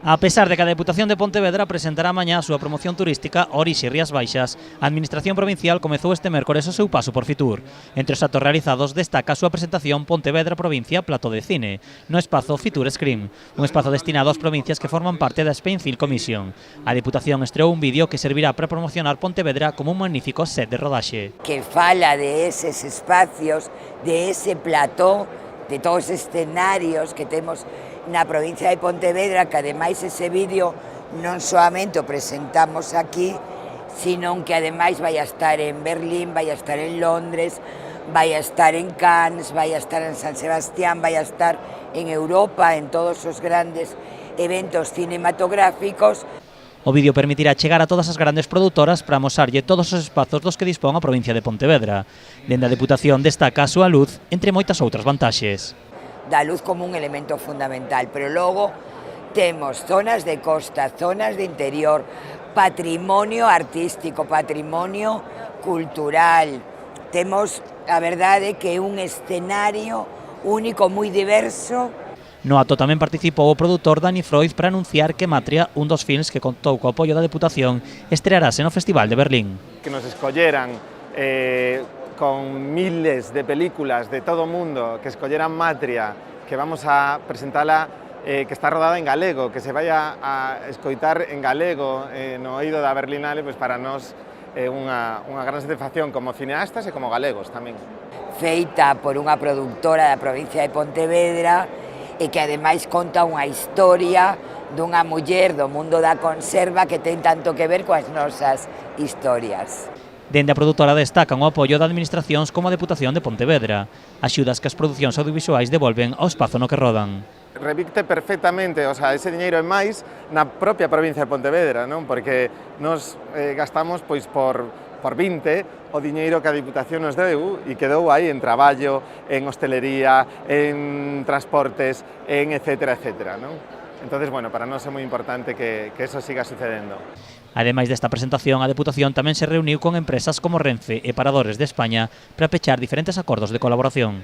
A pesar de que a Deputación de Pontevedra presentará mañá a súa promoción turística Orixe e Rías Baixas, a Administración Provincial comezou este mércores o seu paso por Fitur. Entre os actos realizados destaca a súa presentación Pontevedra Provincia Plató de Cine, no espazo Fitur Screen, un espazo destinado ás provincias que forman parte da Spainfield Commission. A Deputación estreou un vídeo que servirá para promocionar Pontevedra como un magnífico set de rodaxe. Que fala de eses espacios, de ese plató, de todos os escenarios que temos na provincia de Pontevedra, que ademais ese vídeo non soamente o presentamos aquí, sino que ademais vai a estar en Berlín, vai a estar en Londres, vai a estar en Cannes, vai a estar en San Sebastián, vai a estar en Europa, en todos os grandes eventos cinematográficos. O vídeo permitirá chegar a todas as grandes produtoras para amosarlle todos os espazos dos que dispón a provincia de Pontevedra. Dende a Deputación destaca a súa luz, entre moitas outras vantaxes. Da luz como un elemento fundamental, pero logo temos zonas de costa, zonas de interior, patrimonio artístico, patrimonio cultural. Temos, a verdade, que é un escenario único, moi diverso. No acto tamén participou o produtor Dani Freud para anunciar que Matria, un dos films que contou co apoio da Deputación, estrearase no Festival de Berlín. Que nos escolleran con miles de películas de todo o mundo, que escolleran Matria, que vamos a presentala, que está rodada en galego, que se vaya a escoitar en galego no oído da Berlinale, pues para nós é unha gran satisfacción como cineastas e como galegos tamén. Feita por unha produtora da provincia de Pontevedra, e que ademais conta unha historia dunha muller do mundo da conserva que ten tanto que ver coas nosas historias. Dende a produtora destacan o apoio da Administracións como a Deputación de Pontevedra, axudas que as producións audiovisuais devolven ao espazo no que rodan. Revicte perfectamente, o sea, ese diñeiro é máis na propia provincia de Pontevedra, non? Porque nos gastamos pois por 20 o diñeiro que a Diputación nos deu e quedou aí en traballo, en hostelería, en transportes, en etcétera, etcétera, non? Entonces, bueno, para nós é moi importante que eso siga sucedendo. Ademais desta presentación, a Deputación tamén se reuniu con empresas como Renfe e Paradores de España para pechar diferentes acordos de colaboración.